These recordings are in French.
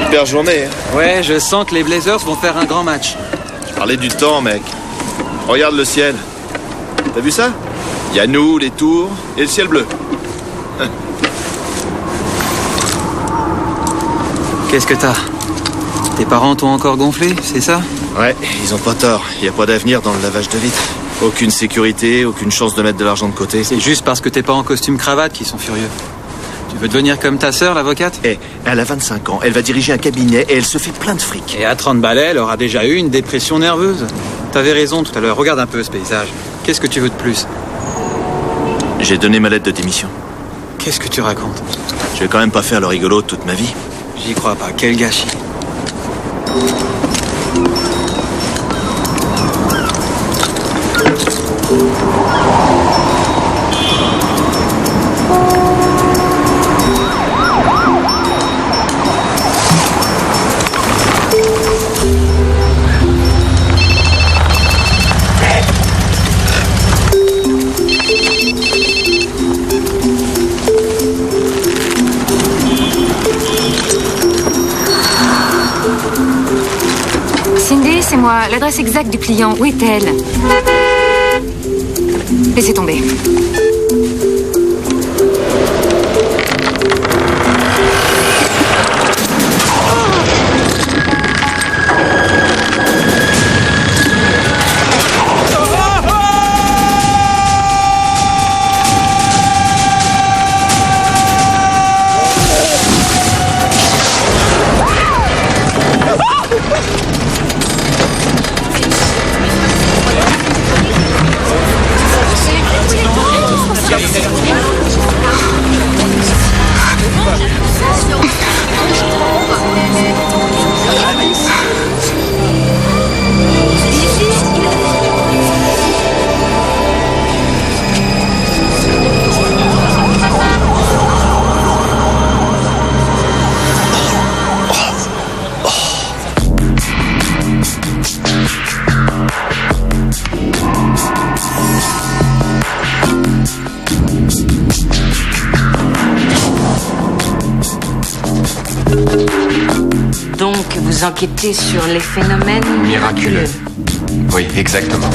Super journée, hein. Ouais, je sens que les Blazers vont faire un grand match. Je parlais du temps, mec. Regarde le ciel. T'as vu ça? Il y a nous, les tours et le ciel bleu. Qu'est-ce que t'as? Tes parents t'ont encore gonflé, c'est ça? Ouais, ils ont pas tort. Il y a pas d'avenir dans le lavage de vitres. Aucune sécurité, aucune chance de mettre de l'argent de côté. C'est juste parce que t'es pas en costume cravate qu'ils sont furieux. Tu veux devenir comme ta sœur, l'avocate? Elle a 25 ans, elle va diriger un cabinet et elle se fait plein de fric. Et à 30 balais, elle aura déjà eu une dépression nerveuse. T'avais raison tout à l'heure, regarde un peu ce paysage. Qu'est-ce que tu veux de plus? J'ai donné ma lettre de démission. Qu'est-ce que tu racontes? Je vais quand même pas faire le rigolo toute ma vie. J'y crois pas, quel gâchis. Cindy, c'est moi. L'adresse exacte du client, où est-elle? Laissez tomber. Donc, vous enquêtez sur les phénomènes miraculeux. Oui, exactement.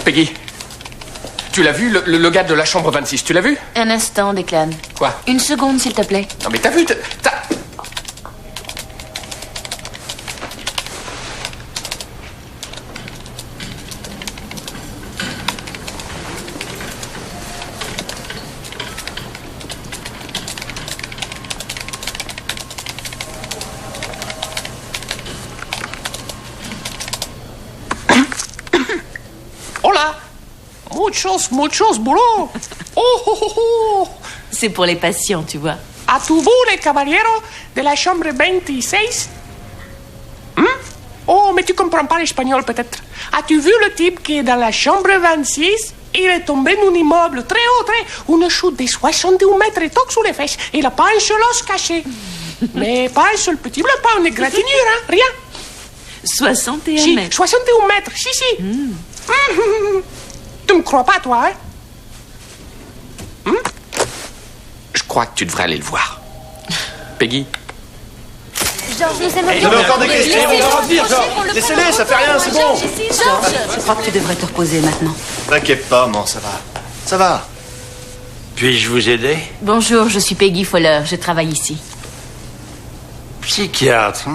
Peggy, tu l'as vu, le gars de la chambre 26, tu l'as vu? Un instant, Declan. Quoi? Une seconde, s'il te plaît. Non mais t'as vu, t'as... Hola! Muchos boulot! Oh! C'est pour les patients, tu vois. ¿Êtes-vous les caballeros de la chambre 26? Oh, mais tu comprends pas l'espagnol, peut-être. As-tu vu le type qui est dans la chambre 26? Il est tombé d'un immeuble très haut, une chute de 71 mètres et toque sous les fesses. Il n'a pas un seul os caché. Mais pas un seul petit bleu, pas une égratignure, hein, rien. 61 mètres. 61 mètres, si. Tu me crois pas, toi, hein? Je crois que tu devrais aller le voir. Peggy? Georges, nous aimerions... Vous avez encore des questions? Laissez-les, ça fait rien, c'est bon. Georges, je crois que tu devrais te reposer maintenant. T'inquiète pas, man, ça va. Ça va. Puis-je vous aider? Bonjour, je suis Peggy Fowler, je travaille ici. Psychiatre.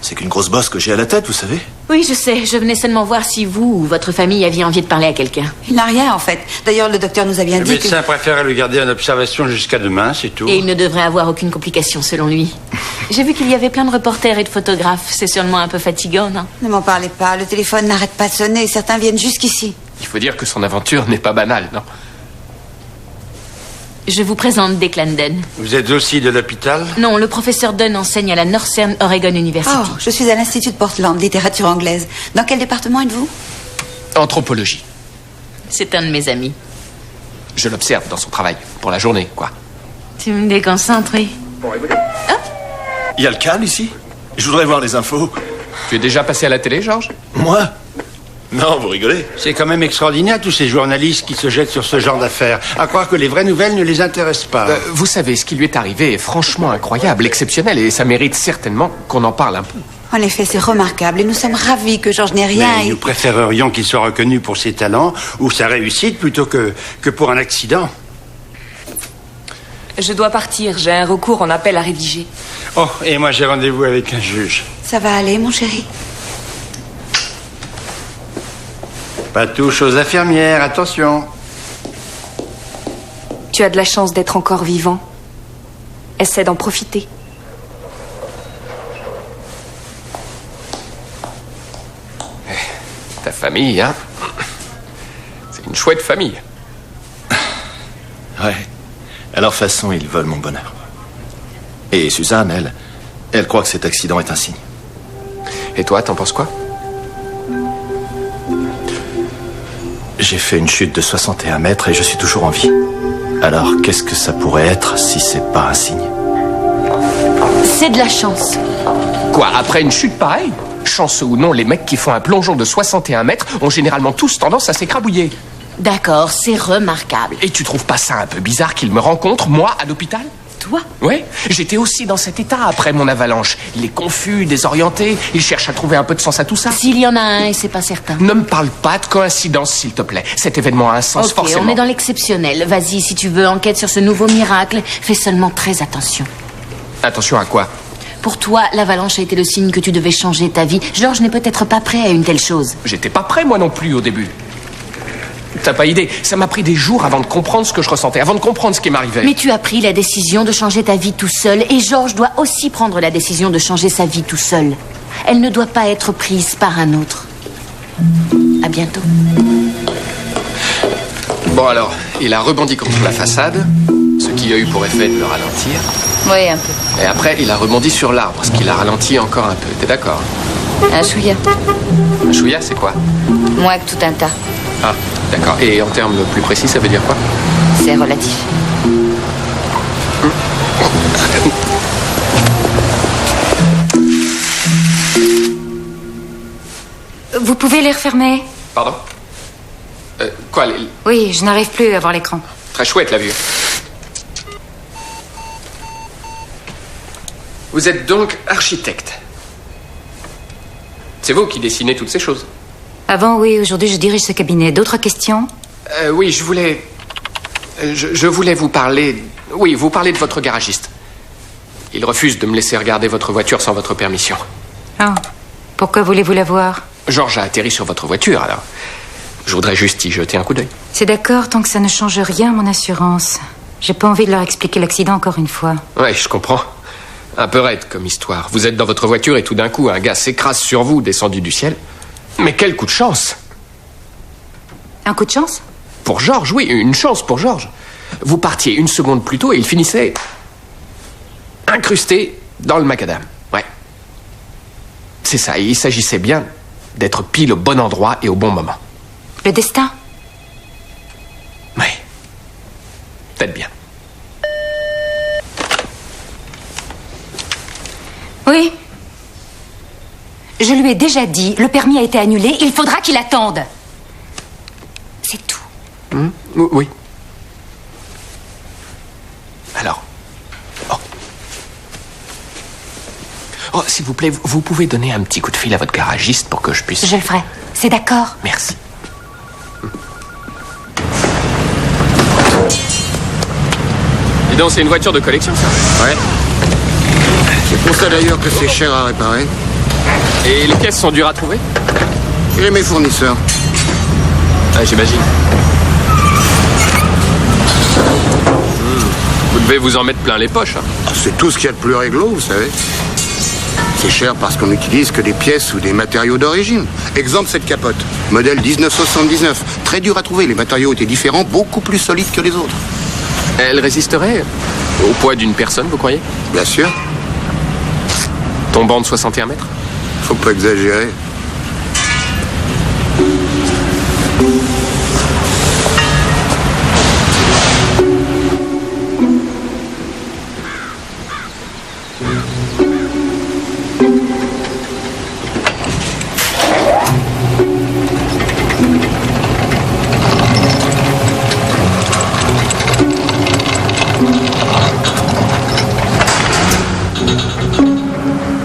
C'est qu'une grosse bosse que j'ai à la tête, vous savez. Oui, je sais, je venais seulement voir si vous ou votre famille aviez envie de parler à quelqu'un. Il n'a rien, en fait. D'ailleurs, le docteur nous a bien Le dit médecin préfère le garder en observation jusqu'à demain, c'est tout. Et il ne devrait avoir aucune complication, selon lui. J'ai vu qu'il y avait plein de reporters et de photographes. C'est sûrement un peu fatigant, non? Ne m'en parlez pas, le téléphone n'arrête pas de sonner. Certains viennent jusqu'ici. Il faut dire que son aventure n'est pas banale, non? Je vous présente Declan Dunn. Vous êtes aussi de l'hôpital? Non, le professeur Dunn enseigne à la Northern Oregon University. Oh, je suis à l'Institut de Portland, littérature anglaise. Dans quel département êtes-vous? Anthropologie. C'est un de mes amis. Je l'observe dans son travail, pour la journée, quoi. Tu me déconcentres, oui. Il y a le calme ici? Je voudrais voir les infos. Tu es déjà passé à la télé, Georges? Moi? Non, vous rigolez. C'est quand même extraordinaire, tous ces journalistes qui se jettent sur ce genre d'affaires. À croire que les vraies nouvelles ne les intéressent pas. Vous savez, ce qui lui est arrivé est franchement incroyable, exceptionnel, et ça mérite certainement qu'on en parle un peu. En effet, c'est remarquable et nous sommes ravis que Georges n'ait rien. Mais nous préférerions qu'il soit reconnu pour ses talents ou sa réussite plutôt que pour un accident. Je dois partir, j'ai un recours en appel à rédiger. Oh, et moi j'ai rendez-vous avec un juge. Ça va aller, mon chéri? Pas touche aux infirmières, attention. Tu as de la chance d'être encore vivant. Essaie d'en profiter. Ta famille, hein? C'est une chouette famille. Ouais. À leur façon, ils veulent mon bonheur. Et Suzanne, elle croit que cet accident est un signe. Et toi, t'en penses quoi? J'ai fait une chute de 61 mètres et je suis toujours en vie. Alors, qu'est-ce que ça pourrait être si c'est pas un signe? C'est de la chance. Quoi, après une chute pareille? Chanceux ou non, les mecs qui font un plongeon de 61 mètres ont généralement tous tendance à s'écrabouiller. D'accord, c'est remarquable. Et tu trouves pas ça un peu bizarre qu'il me rencontre, moi, à l'hôpital? Toi? Ouais, j'étais aussi dans cet état après mon avalanche. Il est confus, désorienté, il cherche à trouver un peu de sens à tout ça. S'il y en a un, et c'est pas certain. Ne me parle pas de coïncidence, s'il te plaît. Cet événement a un sens Ok, forcément. on est dans l'exceptionnel. Vas-y, si tu veux, enquête sur ce nouveau miracle. Fais seulement très attention. Attention à quoi? Pour toi, l'avalanche a été le signe que tu devais changer ta vie. Georges n'est peut-être pas prêt à une telle chose. J'étais pas prêt, moi non plus, au début. T'as pas idée, ça m'a pris des jours avant de comprendre ce que je ressentais, avant de comprendre ce qui m'arrivait. Mais tu as pris la décision de changer ta vie tout seul, et Georges doit aussi prendre la décision de changer sa vie tout seul. Elle ne doit pas être prise par un autre. À bientôt. Bon alors, il a rebondi contre la façade, ce qui a eu pour effet de le ralentir. Oui, un peu. Et après, il a rebondi sur l'arbre, ce qui l'a ralenti encore un peu. T'es d'accord? Un chouïa. Un chouïa, c'est quoi? Moins que tout un tas. Ah, d'accord. Et en termes plus précis, ça veut dire quoi? C'est relatif. Vous pouvez les refermer? Pardon? Quoi, Oui, je n'arrive plus à voir l'écran. Très chouette, la vue. Vous êtes donc architecte. C'est vous qui dessinez toutes ces choses. Avant, oui, aujourd'hui, je dirige ce cabinet. D'autres questions? Oui, je voulais... Je voulais vous parler... Oui, vous parler de votre garagiste. Il refuse de me laisser regarder votre voiture sans votre permission. Ah, pourquoi voulez-vous la voir? Georges a atterri sur votre voiture, alors... Je voudrais juste y jeter un coup d'œil. C'est d'accord, tant que ça ne change rien à mon assurance. J'ai pas envie de leur expliquer l'accident encore une fois. Ouais, je comprends. Un peu raide comme histoire. Vous êtes dans votre voiture et tout d'un coup, un gars s'écrase sur vous, descendu du ciel. Mais quel coup de chance! Un coup de chance? Pour Georges, oui, une chance pour Georges. Vous partiez une seconde plus tôt et il finissait... incrusté dans le macadam. Ouais. C'est ça, il s'agissait bien d'être pile au bon endroit et au bon moment. Le destin? Oui. Peut-être bien. Oui. Je lui ai déjà dit, le permis a été annulé, il faudra qu'il attende. C'est tout. Oui. Alors. Oh, s'il vous plaît, vous pouvez donner un petit coup de fil à votre garagiste pour que je puisse... Je le ferai. C'est d'accord? Merci. Dis donc, c'est une voiture de collection, ça? Ouais. C'est pour ça d'ailleurs que c'est cher à réparer. Et les pièces sont dures à trouver? J'ai mes fournisseurs. Ah, j'imagine. Vous devez vous en mettre plein les poches, hein. Ah, c'est tout ce qu'il y a de plus réglo, vous savez. C'est cher parce qu'on n'utilise que des pièces ou des matériaux d'origine. Exemple, cette capote. Modèle 1979. Très dur à trouver. Les matériaux étaient différents, beaucoup plus solides que les autres. Elle résisterait au poids d'une personne, vous croyez? Bien sûr. Tombant de 61 mètres? Faut pas exagérer.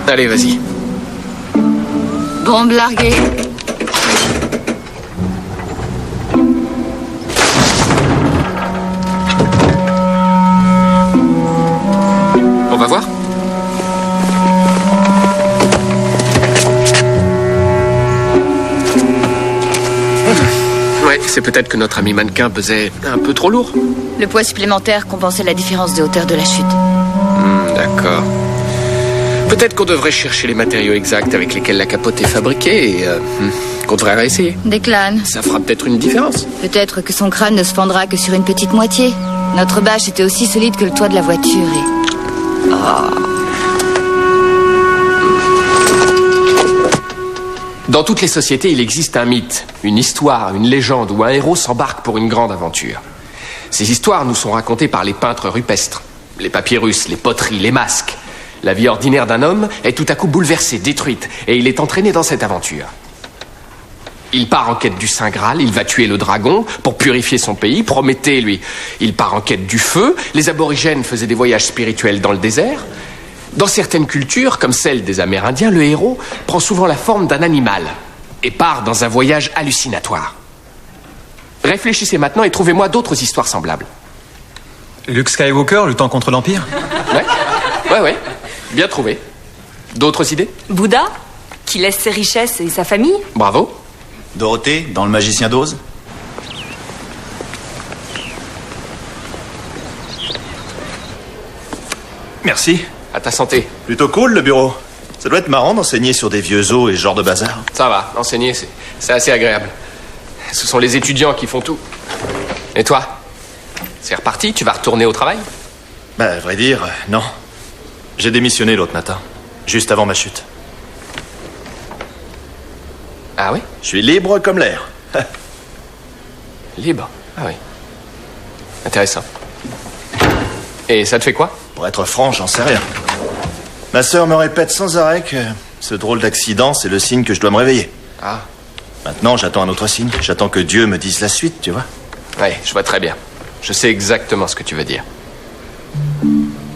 Allez, vas-y. Bombe larguée. On va voir. Ouais, c'est peut-être que notre ami mannequin pesait un peu trop lourd. Le poids supplémentaire compensait la différence de hauteur de la chute. D'accord. Peut-être qu'on devrait chercher les matériaux exacts avec lesquels la capote est fabriquée et qu'on devrait réessayer. Declan. Ça fera peut-être une différence. Peut-être que son crâne ne se fendra que sur une petite moitié. Notre bâche était aussi solide que le toit de la voiture et... Dans toutes les sociétés, il existe un mythe, une histoire, une légende où un héros s'embarque pour une grande aventure. Ces histoires nous sont racontées par les peintres rupestres, les papyrus, les poteries, les masques. La vie ordinaire d'un homme est tout à coup bouleversée, détruite, et il est entraîné dans cette aventure. Il part en quête du Saint Graal, il va tuer le dragon pour purifier son pays, Prométhée, lui. Il part en quête du feu, les aborigènes faisaient des voyages spirituels dans le désert. Dans certaines cultures, comme celle des Amérindiens, le héros prend souvent la forme d'un animal et part dans un voyage hallucinatoire. Réfléchissez maintenant et trouvez-moi d'autres histoires semblables. Luke Skywalker luttant contre l'Empire? Ouais. Bien trouvé. D'autres idées? Bouddha, qui laisse ses richesses et sa famille. Bravo. Dorothée, dans Le Magicien d'Oz? Merci. À ta santé. Plutôt cool, le bureau. Ça doit être marrant d'enseigner sur des vieux os et ce genre de bazar. Ça va, enseigner, c'est assez agréable. Ce sont les étudiants qui font tout. Et toi? C'est reparti? Tu vas retourner au travail? Bah, à vrai dire, non. J'ai démissionné l'autre matin, juste avant ma chute. Ah oui? Je suis libre comme l'air. Libre? Ah oui. Intéressant. Et ça te fait quoi? Pour être franc, j'en sais rien. Ma sœur me répète sans arrêt que ce drôle d'accident, c'est le signe que je dois me réveiller. Ah. Maintenant, j'attends un autre signe. J'attends que Dieu me dise la suite, tu vois. Ouais, je vois très bien. Je sais exactement ce que tu veux dire.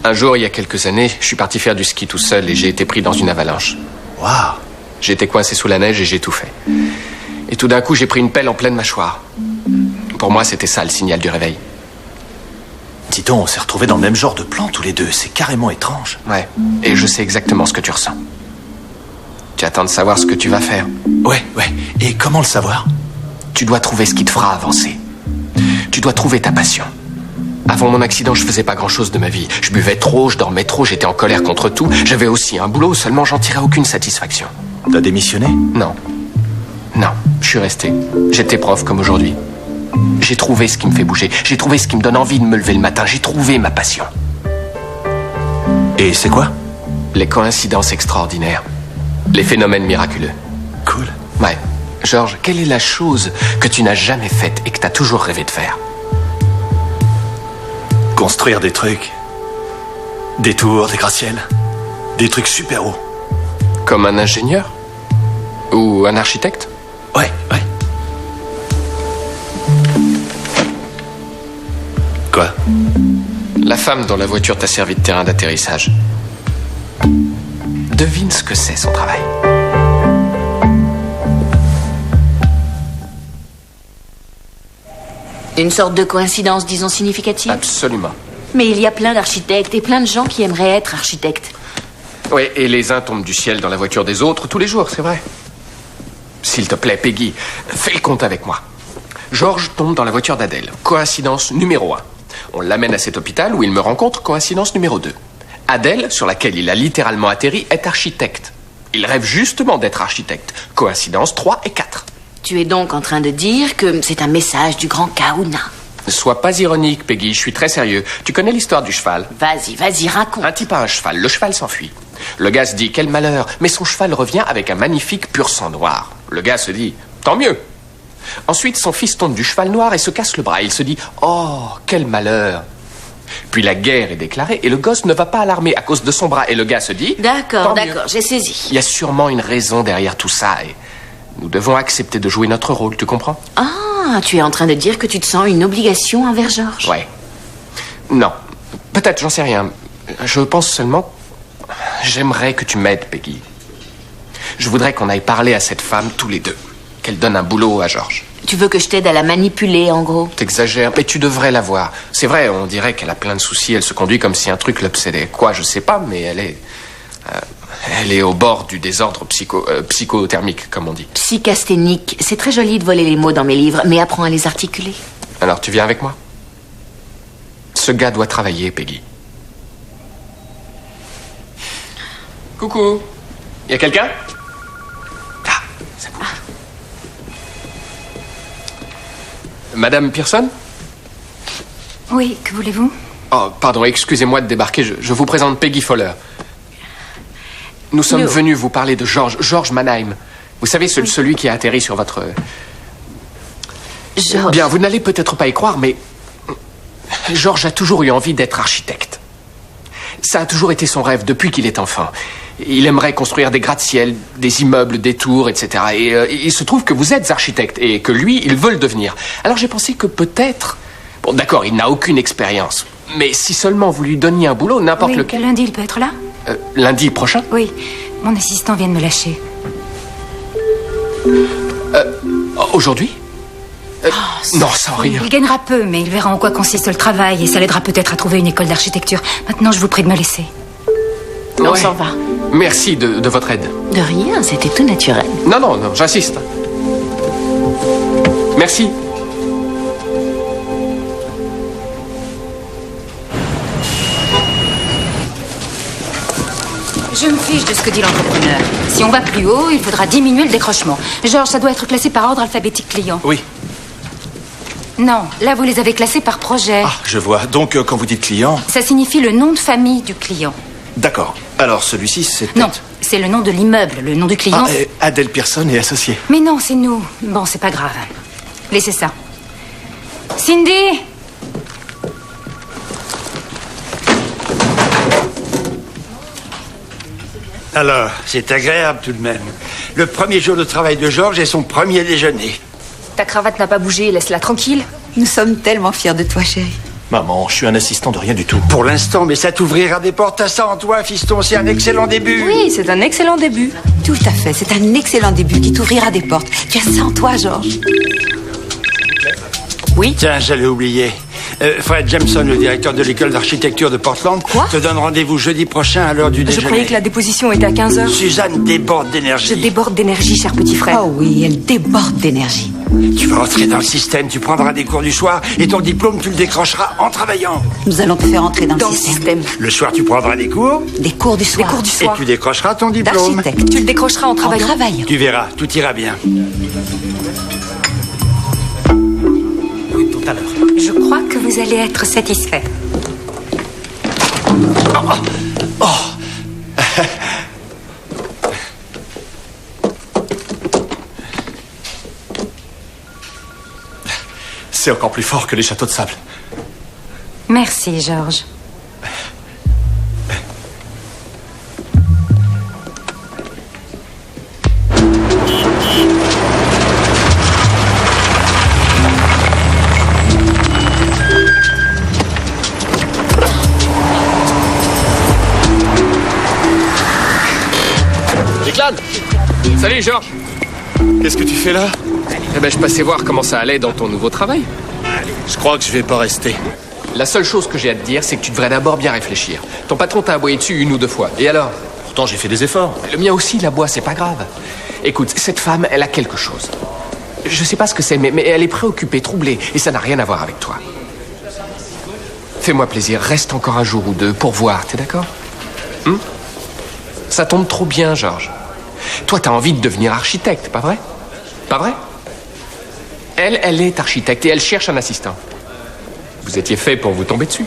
Un jour, il y a quelques années, je suis parti faire du ski tout seul et j'ai été pris dans une avalanche. Waouh! J'ai été coincé sous la neige et j'ai tout fait. Et tout d'un coup, j'ai pris une pelle en pleine mâchoire. Pour moi, c'était ça le signal du réveil. Dis donc, on s'est retrouvés dans le même genre de plan tous les deux. C'est carrément étrange. Ouais, et je sais exactement ce que tu ressens. Tu attends de savoir ce que tu vas faire. Ouais. Et comment le savoir? Tu dois trouver ce qui te fera avancer. Tu dois trouver ta passion. Avant mon accident, je faisais pas grand-chose de ma vie. Je buvais trop, je dormais trop, j'étais en colère contre tout. J'avais aussi un boulot, seulement j'en tirais aucune satisfaction. T'as démissionné? Non, je suis resté. J'étais prof comme aujourd'hui. J'ai trouvé ce qui me fait bouger. J'ai trouvé ce qui me donne envie de me lever le matin. J'ai trouvé ma passion. Et c'est quoi? Les coïncidences extraordinaires. Les phénomènes miraculeux. Cool. Ouais. Georges, quelle est la chose que tu n'as jamais faite et que t'as toujours rêvé de faire? Construire des trucs. Des tours, des gratte-ciels. Des trucs super hauts. Comme un ingénieur? Ou un architecte? Ouais. Quoi? La femme dans la voiture t'a servi de terrain d'atterrissage. Devine ce que c'est, son travail. Une sorte de coïncidence, disons, significative. Absolument. Mais il y a plein d'architectes et plein de gens qui aimeraient être architectes. Oui, et les uns tombent du ciel dans la voiture des autres tous les jours, c'est vrai. S'il te plaît, Peggy, fais le compte avec moi. Georges tombe dans la voiture d'Adèle. Coïncidence numéro 1. On l'amène à cet hôpital où il me rencontre. Coïncidence numéro 2. Adèle, sur laquelle il a littéralement atterri, est architecte. Il rêve justement d'être architecte. Coïncidence 3 et 4. Tu es donc en train de dire que c'est un message du grand Kahuna. Ne sois pas ironique, Peggy, je suis très sérieux. Tu connais l'histoire du cheval? Vas-y, raconte. Un type a un cheval, le cheval s'enfuit. Le gars se dit, quel malheur, mais son cheval revient avec un magnifique pur sang noir. Le gars se dit, tant mieux. Ensuite, son fils tombe du cheval noir et se casse le bras. Il se dit, oh, quel malheur. Puis la guerre est déclarée et le gosse ne va pas à l'armée à cause de son bras. Et le gars se dit... D'accord, j'ai saisi. Il y a sûrement une raison derrière tout ça et nous devons accepter de jouer notre rôle, tu comprends? Ah, tu es en train de dire que tu te sens une obligation envers Georges? Ouais. Non, peut-être, j'en sais rien. Je pense seulement... J'aimerais que tu m'aides, Peggy. Je voudrais qu'on aille parler à cette femme tous les deux. Qu'elle donne un boulot à Georges. Tu veux que je t'aide à la manipuler, en gros? T'exagères, mais tu devrais la voir. C'est vrai, on dirait qu'elle a plein de soucis. Elle se conduit comme si un truc l'obsédait. Quoi, je sais pas, mais elle est au bord du désordre psychothermique, comme on dit. Psychasthénique. C'est très joli de voler les mots dans mes livres, mais apprends à les articuler. Alors, tu viens avec moi? Ce gars doit travailler, Peggy. Coucou. Y a quelqu'un? Ah, c'est bon. Madame Pearson? Oui, que voulez-vous? Oh, pardon, excusez-moi de débarquer. Je vous présente Peggy Fowler. Nous sommes venus vous parler de Georges Mannheim. Vous savez, celui qui a atterri sur votre... Georges... Bien, vous n'allez peut-être pas y croire, mais... Georges a toujours eu envie d'être architecte. Ça a toujours été son rêve depuis qu'il est enfant. Il aimerait construire des gratte-ciel, des immeubles, des tours, etc. Et il se trouve que vous êtes architecte et que lui, il veut le devenir. Alors j'ai pensé que peut-être... Bon, d'accord, il n'a aucune expérience. Mais si seulement vous lui donniez un boulot, n'importe lequel... Lundi, il peut être là? Lundi prochain? Oui, mon assistant vient de me lâcher. Aujourd'hui? Non, sans rire. Il gagnera peu, mais il verra en quoi consiste le travail et ça l'aidera peut-être à trouver une école d'architecture. Maintenant, je vous prie de me laisser. On s'en va. Merci de votre aide. De rien, c'était tout naturel. Non, j'insiste. Merci. Je me fiche de ce que dit l'entrepreneur. Si on va plus haut, il faudra diminuer le décrochement. Georges, ça doit être classé par ordre alphabétique client. Oui. Non, là, vous les avez classés par projet. Ah, je vois. Donc, quand vous dites client... Ça signifie le nom de famille du client. D'accord. Alors, celui-ci, c'est... Non, c'est le nom de l'immeuble, le nom du client. Ah, Adèle Pearson et associés. Mais non, c'est nous. Bon, c'est pas grave. Laissez ça. Cindy! Alors, c'est agréable tout de même. Le premier jour de travail de Georges et son premier déjeuner. Ta cravate n'a pas bougé, laisse-la tranquille. Nous sommes tellement fiers de toi, chérie. Maman, je suis un assistant de rien du tout. Pour l'instant, mais ça t'ouvrira des portes à ça en toi, fiston. C'est un excellent début. Oui, c'est un excellent début. Tout à fait, c'est un excellent début qui t'ouvrira des portes. Tu as ça en toi, Georges. Oui. Tiens, j'allais oublier. Fred Jameson, le directeur de l'école d'architecture de Portland, te donne rendez-vous jeudi prochain à l'heure du déjeuner. Je croyais que la déposition était à 15h. Suzanne déborde d'énergie. Je déborde d'énergie, cher petit frère. Oh oui, elle déborde d'énergie. Tu vas entrer dans le système, tu prendras des cours du soir et ton diplôme, tu le décrocheras en travaillant. Nous allons te faire entrer dans le système. Le soir, tu prendras des cours. Des cours du soir. Des cours du soir. Et tu décrocheras ton diplôme. D'architecte. Tu le décrocheras en travaillant. Tu verras, tout ira bien. Oui, tout à l'heure. Je crois que vous allez être satisfait. C'est encore plus fort que les châteaux de sable. Merci, Georges. Declan! Salut, Georges! Qu'est-ce que tu fais là? Eh ben, je passais voir comment ça allait dans ton nouveau travail. Je crois que je vais pas rester. La seule chose que j'ai à te dire, c'est que tu devrais d'abord bien réfléchir. Ton patron t'a aboyé dessus 1 ou 2 fois. Et alors? Pourtant, j'ai fait des efforts. Le mien aussi, il aboie, c'est pas grave. Écoute, cette femme, elle a quelque chose. Je sais pas ce que c'est, mais elle est préoccupée, troublée. Et ça n'a rien à voir avec toi. Fais-moi plaisir, reste encore un jour ou 2 pour voir, t'es d'accord? Ça tombe trop bien, Georges. Toi, t'as envie de devenir architecte, pas vrai? Pas vrai? Elle est architecte et elle cherche un assistant. Vous étiez fait pour vous tomber dessus.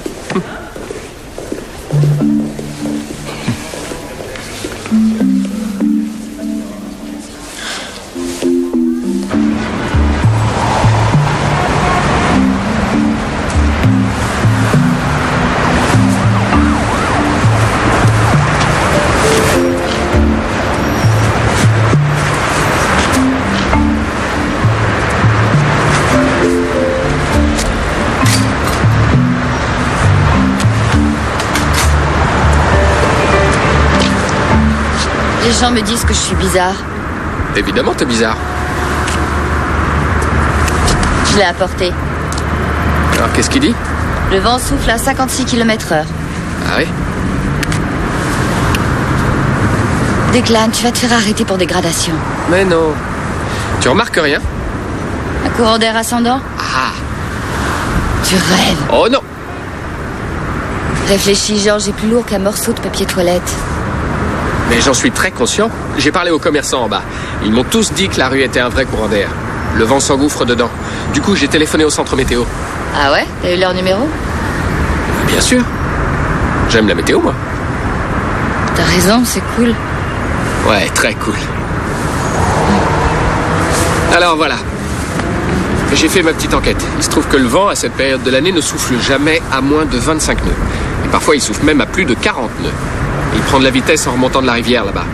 Les gens me disent que je suis bizarre. Évidemment, t'es bizarre. Je l'ai apporté. Alors, qu'est-ce qu'il dit? Le vent souffle à 56 km/h. Ah oui? Declan, tu vas te faire arrêter pour dégradation. Mais non. Tu remarques rien? Un courant d'air ascendant? Ah. Tu rêves. Oh non. Réfléchis, Georges, j'ai plus lourd qu'un morceau de papier toilette. Mais j'en suis très conscient. J'ai parlé aux commerçants en bas. Ils m'ont tous dit que la rue était un vrai courant d'air. Le vent s'engouffre dedans. Du coup, j'ai téléphoné au centre météo. Ah ouais? T'as eu leur numéro? Bien sûr. J'aime la météo, moi. T'as raison, c'est cool. Ouais, très cool. Alors voilà. J'ai fait ma petite enquête. Il se trouve que le vent, à cette période de l'année, ne souffle jamais à moins de 25 nœuds. Et parfois, il souffle même à plus de 40 nœuds. Il prend de la vitesse en remontant de la rivière, là-bas.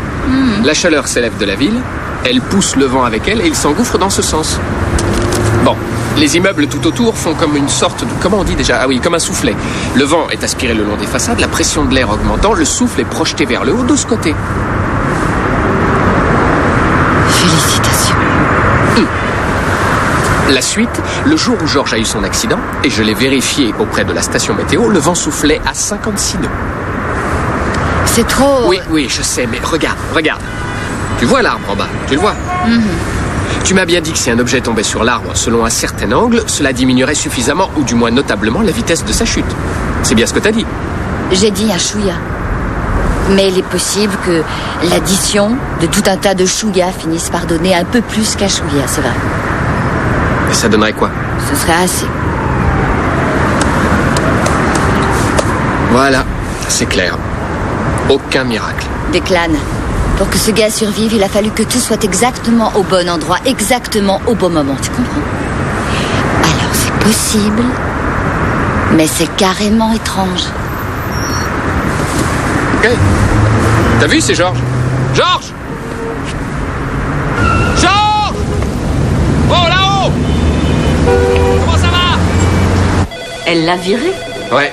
La chaleur s'élève de la ville, elle pousse le vent avec elle et il s'engouffre dans ce sens. Bon, les immeubles tout autour font comme une sorte de... Comment on dit déjà? Ah oui, comme un soufflet. Le vent est aspiré le long des façades, la pression de l'air augmentant, le souffle est projeté vers le haut de ce côté. Félicitations. La suite, le jour où Georges a eu son accident, et je l'ai vérifié auprès de la station météo, le vent soufflait à 56 nœuds. C'est trop... Oui, je sais, mais regarde. Tu vois l'arbre en bas, tu le vois? Tu m'as bien dit que si un objet tombait sur l'arbre selon un certain angle, cela diminuerait suffisamment, ou du moins notablement, la vitesse de sa chute. C'est bien ce que t'as dit. J'ai dit un chouïa. Mais il est possible que l'addition de tout un tas de chouïas finisse par donner un peu plus qu'un chouïa, c'est vrai. Et ça donnerait quoi? Ce serait assez. Voilà, c'est clair. Aucun miracle. Declan, pour que ce gars survive, il a fallu que tout soit exactement au bon endroit, exactement au bon moment, tu comprends? Alors c'est possible, mais c'est carrément étrange. Ok. T'as vu, c'est Georges. Georges! Georges! Oh, là-haut! Comment ça va? Elle l'a viré? Ouais.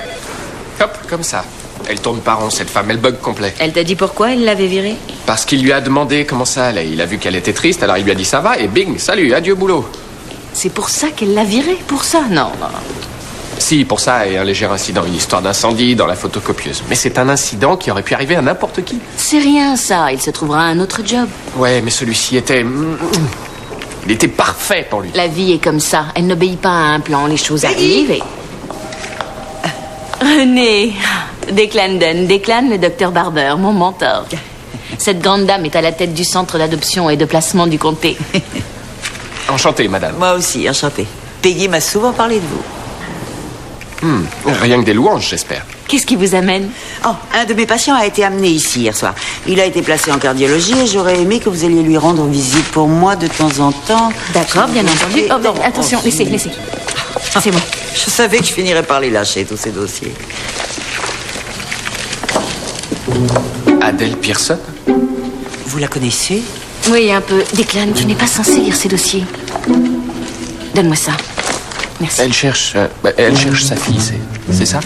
Hop, comme ça. Elle tourne pas rond, cette femme, elle bug complet. Elle t'a dit pourquoi elle l'avait virée? Parce qu'il lui a demandé comment ça allait. Il a vu qu'elle était triste, alors il lui a dit ça va, et bing, salut, adieu boulot. C'est pour ça qu'elle l'a virée? Pour ça? Non. Si, pour ça, et un léger incident, une histoire d'incendie dans la photocopieuse. Mais c'est un incident qui aurait pu arriver à n'importe qui. C'est rien, ça. Il se trouvera un autre job. Ouais, mais celui-ci était... Il était parfait pour lui. La vie est comme ça. Elle n'obéit pas à un plan. Les choses arrivent et... René, Declan, le docteur Barber, mon mentor. Cette grande dame est à la tête du centre d'adoption et de placement du comté. Enchanté, madame. Moi aussi, enchanté. Peggy m'a souvent parlé de vous. Rien que des louanges, j'espère. Qu'est-ce qui vous amène? Oh, un de mes patients a été amené ici hier soir. Il a été placé en cardiologie et j'aurais aimé que vous alliez lui rendre visite pour moi de temps en temps. D'accord, bien entendu. Oh, ben, attention, laissez. C'est bon. Je savais que je finirais par les lâcher, tous ces dossiers. Adèle Pearson? Vous la connaissez? Oui, un peu. Declan, tu n'es pas censé lire ces dossiers. Donne-moi ça. Merci. Elle cherche sa fille, c'est ça?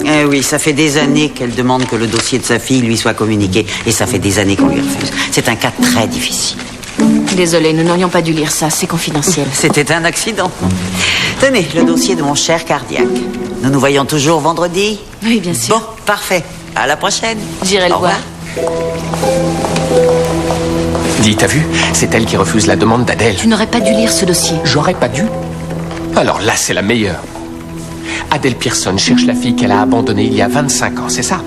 Eh oui, ça fait des années qu'elle demande que le dossier de sa fille lui soit communiqué. Et ça fait des années qu'on lui refuse. C'est un cas très difficile. Désolée, nous n'aurions pas dû lire ça. C'est confidentiel. C'était un accident. Tenez, le dossier de mon cher cardiaque. Nous nous voyons toujours vendredi? Oui, bien sûr. Bon, parfait. À la prochaine. J'irai le voir. Dis, t'as vu? C'est elle qui refuse la demande d'Adèle. Tu n'aurais pas dû lire ce dossier. J'aurais pas dû? Alors là, c'est la meilleure. Adèle Pearson cherche la fille qu'elle a abandonnée il y a 25 ans, c'est ça?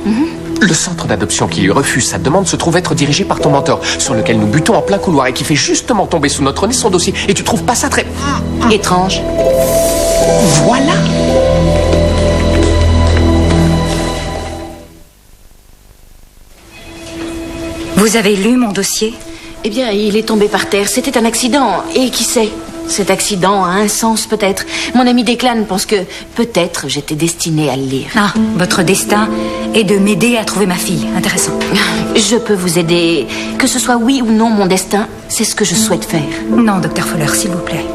Le centre d'adoption qui lui refuse sa demande se trouve être dirigé par ton mentor, sur lequel nous butons en plein couloir et qui fait justement tomber sous notre nez son dossier. Et tu trouves pas ça très... étrange? Voilà. Vous avez lu mon dossier? Eh bien, il est tombé par terre. C'était un accident. Et qui sait? Cet accident a un sens, peut-être. Mon ami Declan pense que, peut-être, j'étais destinée à le lire. Ah, votre destin est de m'aider à trouver ma fille. Intéressant. Je peux vous aider. Que ce soit oui ou non mon destin, c'est ce que je souhaite faire. Non, docteur Fuller, s'il vous plaît.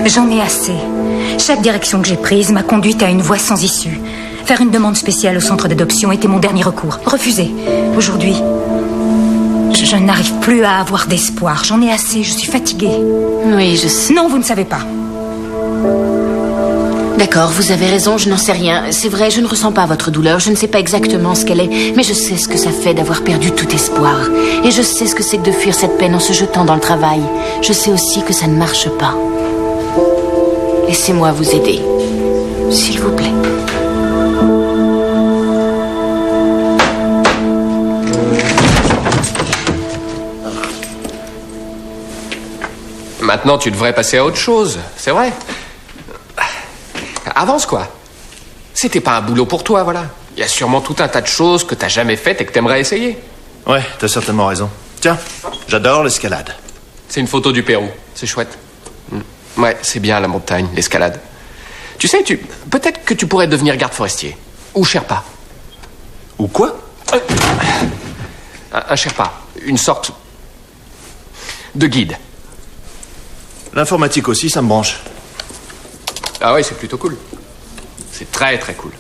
J'en ai assez. Chaque direction que j'ai prise m'a conduite à une voie sans issue. Faire une demande spéciale au centre d'adoption était mon dernier recours. Refusé. Aujourd'hui, je n'arrive plus à avoir d'espoir. J'en ai assez, je suis fatiguée. Oui, je sais. Non, vous ne savez pas. D'accord, vous avez raison, je n'en sais rien. C'est vrai, je ne ressens pas votre douleur, je ne sais pas exactement ce qu'elle est, mais je sais ce que ça fait d'avoir perdu tout espoir. Et je sais ce que c'est que de fuir cette peine en se jetant dans le travail. Je sais aussi que ça ne marche pas. Laissez-moi vous aider, s'il vous plaît. Maintenant, tu devrais passer à autre chose, c'est vrai. Avance, quoi. C'était pas un boulot pour toi, voilà. Il y a sûrement tout un tas de choses que t'as jamais faites et que t'aimerais essayer. Ouais, t'as certainement raison. Tiens, j'adore l'escalade. C'est une photo du Pérou, c'est chouette. Ouais, c'est bien la montagne, l'escalade. Tu sais, peut-être que tu pourrais devenir garde forestier. Ou Sherpa. Ou quoi? Un Sherpa, une sorte de guide. L'informatique aussi, ça me branche. Ah ouais, c'est plutôt cool. C'est très très cool.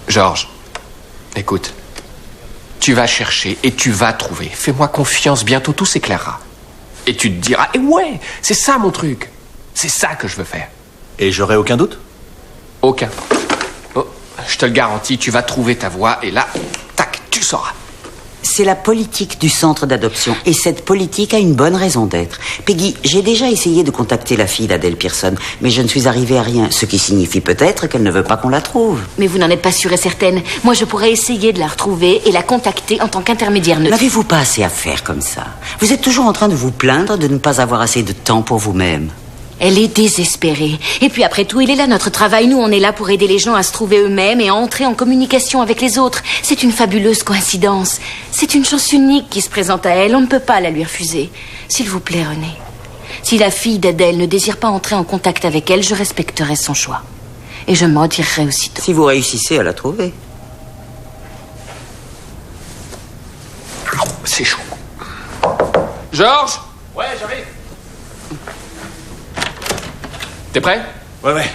Georges, écoute. Tu vas chercher et tu vas trouver. Fais-moi confiance, bientôt tout s'éclairera. Et tu te diras, eh ouais, c'est ça mon truc. C'est ça que je veux faire. Et j'aurai aucun doute? Aucun. Oh, je te le garantis, tu vas trouver ta voie et là, tac, tu sauras. C'est la politique du centre d'adoption. Et cette politique a une bonne raison d'être. Peggy, j'ai déjà essayé de contacter la fille d'Adèle Pearson, mais je ne suis arrivée à rien. Ce qui signifie peut-être qu'elle ne veut pas qu'on la trouve. Mais vous n'en êtes pas sûre et certaine. Moi, je pourrais essayer de la retrouver et la contacter en tant qu'intermédiaire neutre. N'avez-vous pas assez à faire comme ça? Vous êtes toujours en train de vous plaindre de ne pas avoir assez de temps pour vous-même. Elle est désespérée. Et puis après tout, il est là notre travail. Nous, on est là pour aider les gens à se trouver eux-mêmes et à entrer en communication avec les autres. C'est une fabuleuse coïncidence. C'est une chance unique qui se présente à elle. On ne peut pas la lui refuser. S'il vous plaît, René. Si la fille d'Adèle ne désire pas entrer en contact avec elle, je respecterai son choix. Et je me retirerai aussitôt. Si vous réussissez à la trouver. C'est chaud. Georges? Ouais, j'arrive. T'es prêt? Ouais.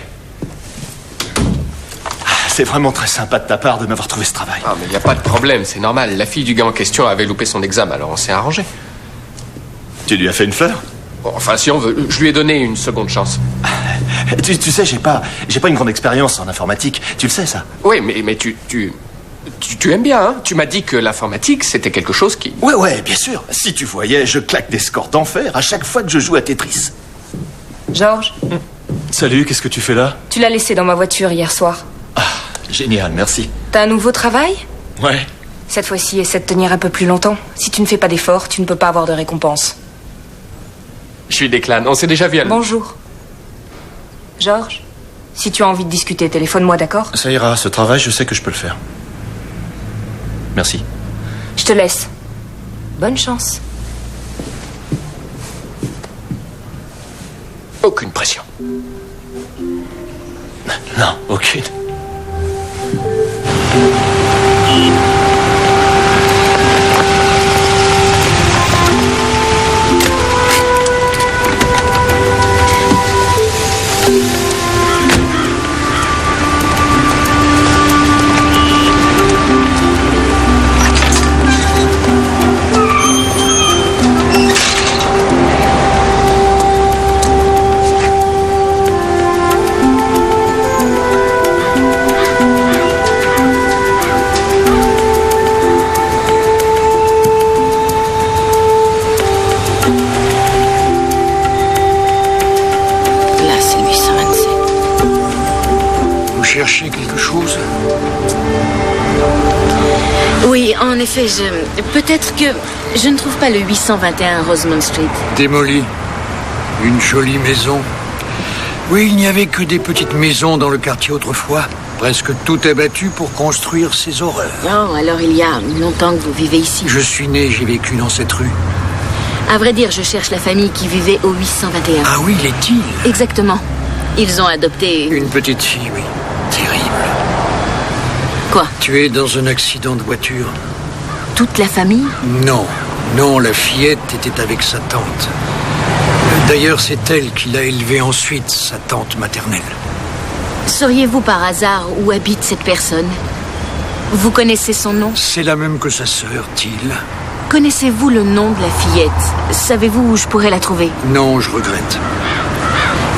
C'est vraiment très sympa de ta part de m'avoir trouvé ce travail. Ah, mais y a pas de problème, c'est normal. La fille du gars en question avait loupé son examen, alors on s'est arrangé. Tu lui as fait une fleur? Bon, enfin, si on veut, je lui ai donné une seconde chance. Tu sais, j'ai pas une grande expérience en informatique. Tu le sais, ça? Oui, mais tu aimes bien, hein? Tu m'as dit que l'informatique, c'était quelque chose qui... Ouais, bien sûr. Si tu voyais, je claque des scores d'enfer à chaque fois que je joue à Tetris. Georges? Salut, qu'est-ce que tu fais là? Tu l'as laissé dans ma voiture hier soir. Ah, génial, merci. T'as un nouveau travail? Ouais. Cette fois-ci, essaie de tenir un peu plus longtemps. Si tu ne fais pas d'efforts, tu ne peux pas avoir de récompense. Je suis Declan, on s'est déjà vu à... Bonjour. Georges, si tu as envie de discuter, téléphone-moi, d'accord? Ça ira, ce travail, je sais que je peux le faire. Merci. Je te laisse. Bonne chance. Aucune pression. Non, aucune. Chercher quelque chose? Oui, en effet, peut-être que je ne trouve pas le 821 Rosemont Street. Démoli. Une jolie maison. Oui, il n'y avait que des petites maisons dans le quartier autrefois. Presque tout abattu pour construire ces horreurs. Oh, alors il y a longtemps que vous vivez ici. Je suis né, j'ai vécu dans cette rue. À vrai dire, je cherche la famille qui vivait au 821. Ah oui, les Thiel. Exactement. Ils ont adopté... Une petite fille, oui. Terrible. Quoi? Tuée dans un accident de voiture. Toute la famille? Non, la fillette était avec sa tante. D'ailleurs, c'est elle qui l'a élevée ensuite, sa tante maternelle. Sauriez-vous par hasard où habite cette personne? Vous connaissez son nom? C'est la même que sa sœur, Thiel. Connaissez-vous le nom de la fillette? Savez-vous où je pourrais la trouver? Non, je regrette.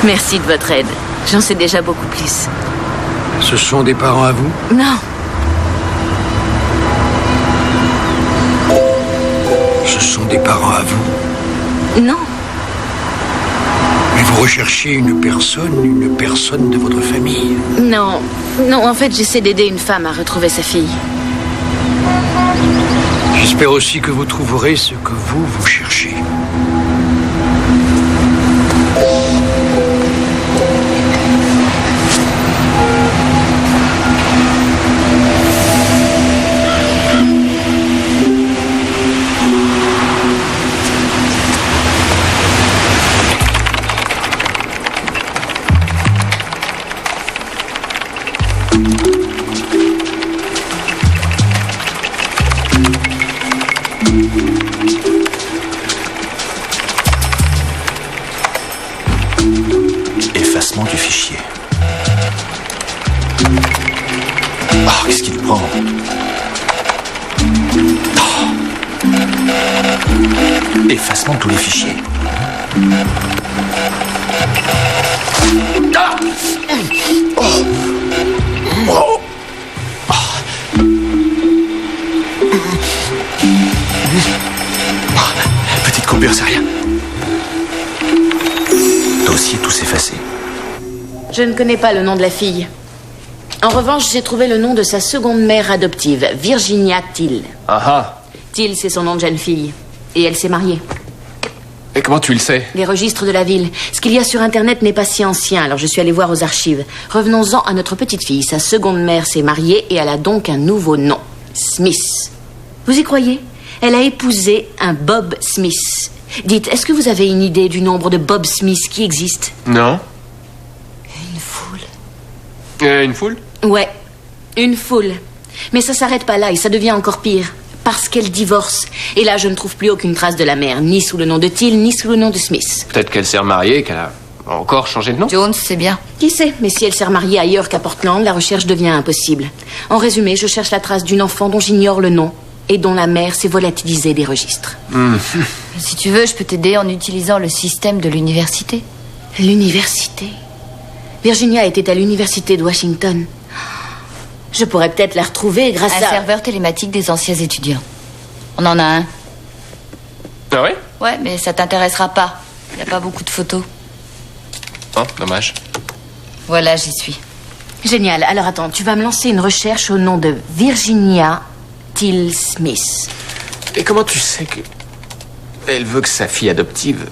Merci de votre aide. J'en sais déjà beaucoup plus. Ce sont des parents à vous? Non. Ce sont des parents à vous? Non. Mais vous recherchez une personne de votre famille? Non, en fait, j'essaie d'aider une femme à retrouver sa fille. J'espère aussi que vous trouverez ce que vous cherchez. Effacement du fichier. Ah, qu'est-ce qu'il prend? Effacement de tous les fichiers. Ah! Oh! Oh! Petite coupure, c'est rien. Dossier tous effacés. Je ne connais pas le nom de la fille. En revanche, j'ai trouvé le nom de sa seconde mère adoptive, Virginia Thiel. Ah ah. Thiel, c'est son nom de jeune fille. Et elle s'est mariée. Et comment tu le sais? Les registres de la ville. Ce qu'il y a sur Internet n'est pas si ancien, alors je suis allée voir aux archives. Revenons-en à notre petite fille. Sa seconde mère s'est mariée et elle a donc un nouveau nom. Smith. Vous y croyez? Elle a épousé un Bob Smith. Dites, est-ce que vous avez une idée du nombre de Bob Smith qui existent? Non. Une foule. Une foule? Ouais, une foule. Mais ça s'arrête pas là et ça devient encore pire. Parce qu'elle divorce. Et là, je ne trouve plus aucune trace de la mère, ni sous le nom de Thiel, ni sous le nom de Smith. Peut-être qu'elle s'est remariée et qu'elle a encore changé de nom. Jones, c'est bien. Qui sait? Mais si elle s'est remariée ailleurs qu'à Portland, la recherche devient impossible. En résumé, je cherche la trace d'une enfant dont j'ignore le nom et dont la mère s'est volatilisée des registres. Si tu veux, je peux t'aider en utilisant le système de l'université. L'université? Virginia était à l'université de Washington. Je pourrais peut-être la retrouver grâce à... Un serveur télématique des anciens étudiants. On en a un. Ah oui? Ouais, mais ça t'intéressera pas. Il n'y a pas beaucoup de photos. Oh, dommage. Voilà, j'y suis. Génial. Alors attends, tu vas me lancer une recherche au nom de Virginia Thiel Smith. Et comment tu sais que... Elle veut que sa fille adoptive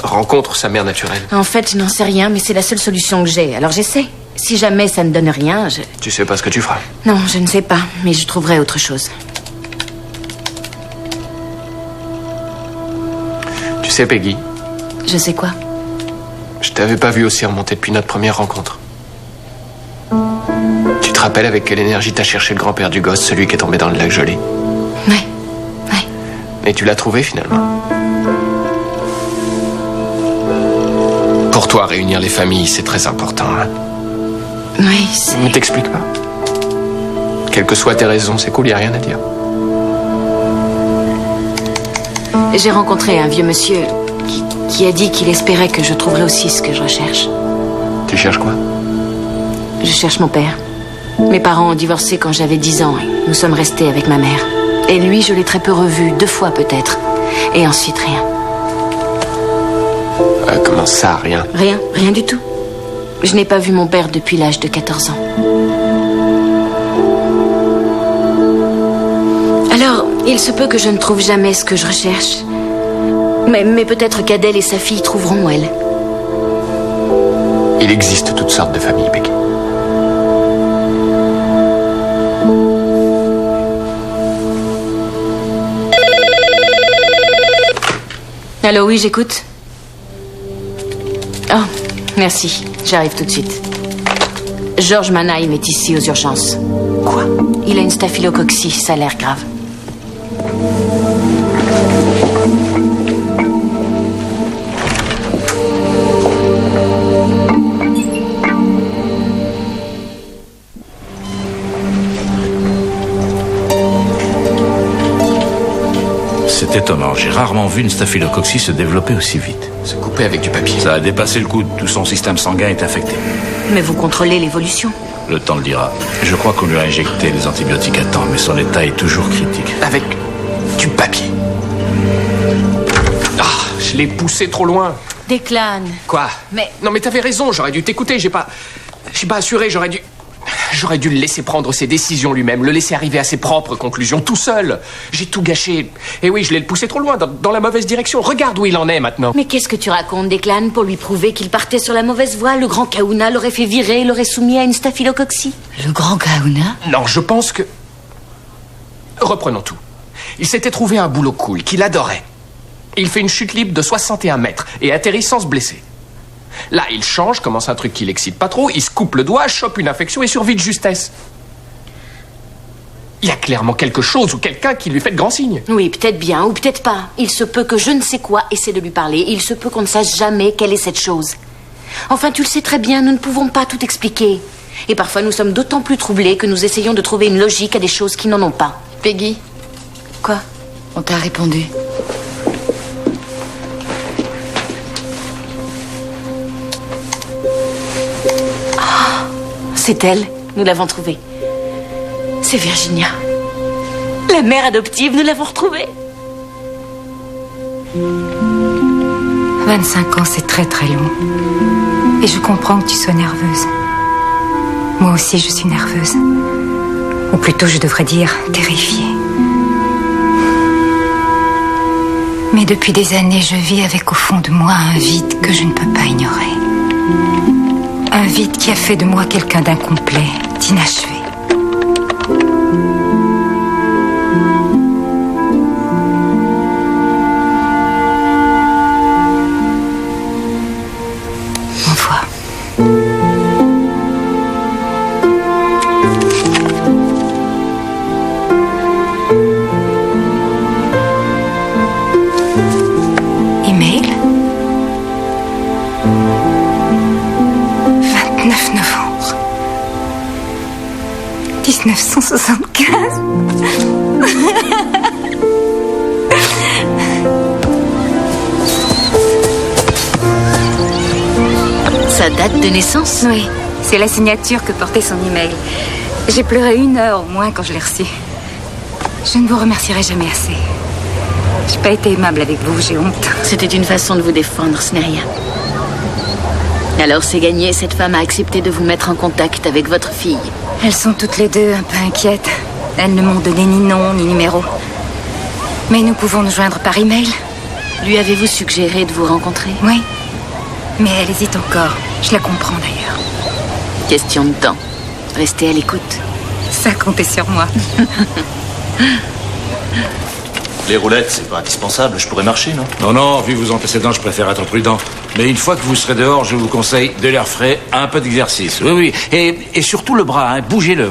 rencontre sa mère naturelle? En fait, je n'en sais rien, mais c'est la seule solution que j'ai. Alors j'essaie. Si jamais ça ne donne rien, je... Tu sais pas ce que tu feras? Non, je ne sais pas, mais je trouverai autre chose. Tu sais, Peggy, Je sais quoi? je t'avais pas vu aussi remonter depuis notre première rencontre. Tu te rappelles avec quelle énergie t'as cherché le grand-père du gosse, celui qui est tombé dans le lac gelé? Ouais. Et tu l'as trouvé finalement. Pour toi, réunir les familles, c'est très important. Hein? Oui, c'est... Ne t'explique pas. Quelles que soient tes raisons, c'est cool, y a rien à dire. J'ai rencontré un vieux monsieur qui a dit qu'il espérait que je trouverais aussi ce que je recherche. Tu cherches quoi? Je cherche mon père. Mes parents ont divorcé quand j'avais 10 ans et nous sommes restés avec ma mère. Et lui, je l'ai très peu revu, 2 fois peut-être. Et ensuite, rien. Comment ça, rien? Rien du tout. Je n'ai pas vu mon père depuis l'âge de 14 ans. Alors, il se peut que je ne trouve jamais ce que je recherche. Mais peut-être qu'Adèle et sa fille trouveront, elles. Il existe toutes sortes de familles, Peggy. Allô, oui, j'écoute. Oh, merci. J'arrive tout de suite. Georges Mannheim est ici aux urgences. Quoi? Il a une staphylococcie, ça a l'air grave. C'est étonnant, j'ai rarement vu une staphylococcie se développer aussi vite. Se couper avec du papier. Ça a dépassé le coude, tout son système sanguin est infecté. Mais vous contrôlez l'évolution. Le temps le dira. Je crois qu'on lui a injecté les antibiotiques à temps, mais son état est toujours critique. Avec du papier. Ah, je l'ai poussé trop loin. Declan. Quoi? Mais... Non, mais t'avais raison, j'aurais dû t'écouter, j'ai pas assuré, j'aurais dû le laisser prendre ses décisions lui-même, le laisser arriver à ses propres conclusions, tout seul. J'ai tout gâché. Et oui, je l'ai poussé trop loin, dans la mauvaise direction. Regarde où il en est maintenant. Mais qu'est-ce que tu racontes, Declan, pour lui prouver qu'il partait sur la mauvaise voie? Le grand Kahuna l'aurait fait virer, l'aurait soumis à une staphylococcie. Le grand Kahuna? Non, je pense que... Reprenons tout. Il s'était trouvé un boulot cool, qu'il adorait. Il fait une chute libre de 61 mètres et atterrit sans se blesser. Là, il change, commence un truc qui l'excite pas trop, il se coupe le doigt, chope une infection et survit de justesse. Il y a clairement quelque chose ou quelqu'un qui lui fait de grands signes. Oui, peut-être bien ou peut-être pas. Il se peut que je ne sais quoi essaie de lui parler. Il se peut qu'on ne sache jamais quelle est cette chose. Enfin, tu le sais très bien, nous ne pouvons pas tout expliquer. Et parfois, nous sommes d'autant plus troublés que nous essayons de trouver une logique à des choses qui n'en ont pas. Peggy? Quoi? On t'a répondu. C'est elle, nous l'avons trouvée. C'est Virginia. La mère adoptive, nous l'avons retrouvée. 25 ans, c'est très très long. Et je comprends que tu sois nerveuse. Moi aussi, je suis nerveuse. Ou plutôt, je devrais dire, terrifiée. Mais depuis des années, je vis avec au fond de moi un vide que je ne peux pas ignorer. Un vide qui a fait de moi quelqu'un d'incomplet, d'inachevé. Envoie. Email. 29 novembre 1975. Sa date de naissance? Oui, c'est la signature que portait son email. J'ai pleuré 1 heure au moins quand je l'ai reçu. Je ne vous remercierai jamais assez. J'ai pas été aimable avec vous, j'ai honte. C'était une façon de vous défendre, ce n'est rien. Alors c'est gagné, cette femme a accepté de vous mettre en contact avec votre fille. Elles sont toutes les deux un peu inquiètes. Elles ne m'ont donné ni nom ni numéro. Mais nous pouvons nous joindre par email. Lui avez-vous suggéré de vous rencontrer? Oui. Mais elle hésite encore. Je la comprends d'ailleurs. Question de temps. Restez à l'écoute. Ça comptait sur moi. Les roulettes, c'est pas indispensable, je pourrais marcher, non? Non, vu vos antécédents, je préfère être prudent. Mais une fois que vous serez dehors, je vous conseille de l'air frais, un peu d'exercice. Oui. Et surtout le bras, bougez-le,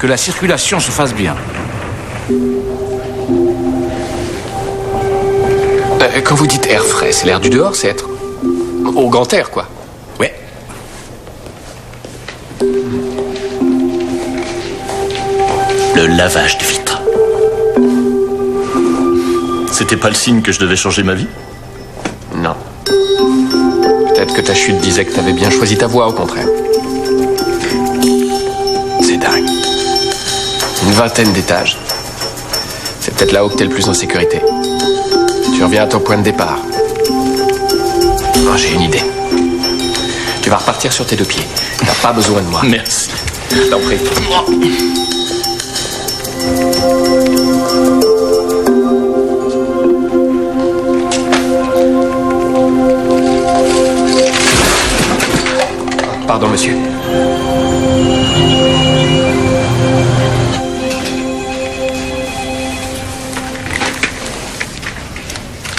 que la circulation se fasse bien. Quand vous dites air frais, c'est l'air du dehors, c'est être au grand air, quoi. Ouais. Le lavage de vitres. C'était pas le signe que je devais changer ma vie? Non. Peut-être que ta chute disait que t'avais bien choisi ta voie, au contraire. C'est dingue. Une 20aine d'étages. C'est peut-être là où t'es le plus en sécurité. Tu reviens à ton point de départ. Oh, j'ai une idée. Tu vas repartir sur tes 2 pieds. T'as pas besoin de moi. Merci. T'en prie. Pardon, monsieur.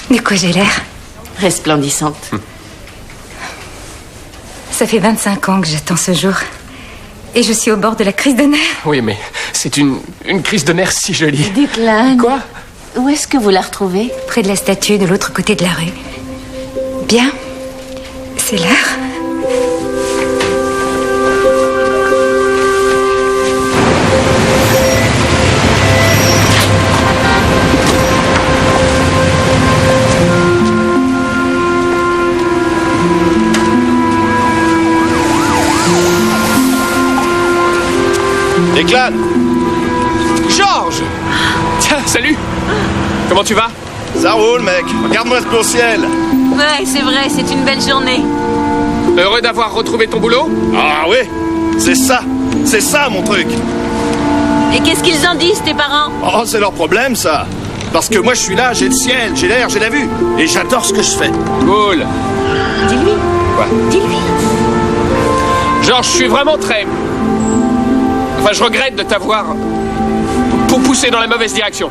De quoi j'ai l'air? Resplendissante. Ça fait 25 ans que j'attends ce jour. Et je suis au bord de la crise de nerfs. Oui, mais c'est une crise de nerfs si jolie. Declan. Quoi? Où est-ce que vous la retrouvez? Près de la statue, de l'autre côté de la rue. Bien. C'est l'heure. Declan! Georges! Tiens, salut! Comment tu vas? Ça roule, mec. Regarde-moi ce beau ciel. Ouais, c'est vrai, c'est une belle journée. Heureux d'avoir retrouvé ton boulot? Ah oui, c'est ça mon truc. Et qu'est-ce qu'ils en disent, tes parents? Oh, c'est leur problème, ça. Parce que moi, je suis là, j'ai le ciel, j'ai l'air, j'ai la vue. Et j'adore ce que je fais. Cool. Dis-lui. Quoi? Dis-lui. Georges, je suis vraiment très... Enfin, je regrette de t'avoir poussé dans la mauvaise direction.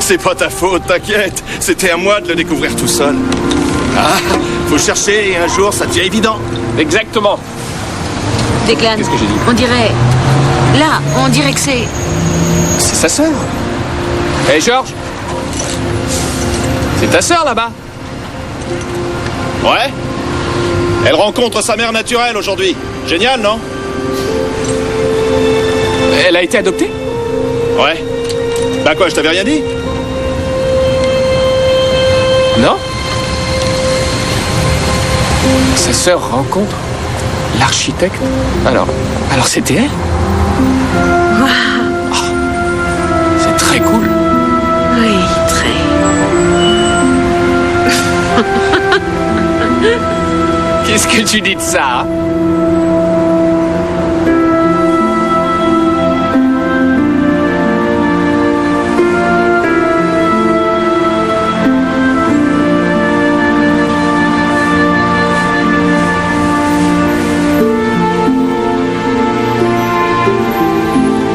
C'est pas ta faute, t'inquiète. C'était à moi de le découvrir tout seul. Ah, faut chercher et un jour, ça devient évident. Exactement. Declan. Qu'est-ce que j'ai dit? On dirait... Là, on dirait que c'est... C'est sa sœur. Hé, Georges. C'est ta sœur, là-bas. Ouais. Elle rencontre sa mère naturelle aujourd'hui. Génial, non? Elle a été adoptée? Ouais. Bah quoi, je t'avais rien dit? Non. Sa sœur rencontre l'architecte. Alors c'était elle? Waouh. Oh, c'est très cool. Oui, très. Qu'est-ce que tu dis de ça, hein?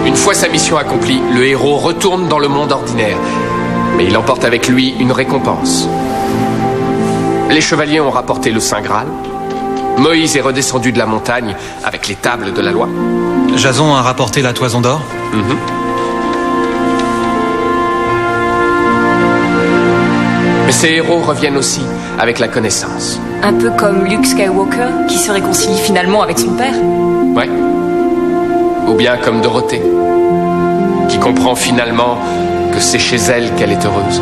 Une fois sa mission accomplie, le héros retourne dans le monde ordinaire. Mais il emporte avec lui une récompense. Les chevaliers ont rapporté le Saint Graal. Moïse est redescendu de la montagne avec les tables de la loi. Jason a rapporté la toison d'or. Mais ces héros reviennent aussi avec la connaissance. Un peu comme Luke Skywalker, qui se réconcilie finalement avec son père. Ouais. Ou bien comme Dorothée, qui comprend finalement que c'est chez elle qu'elle est heureuse.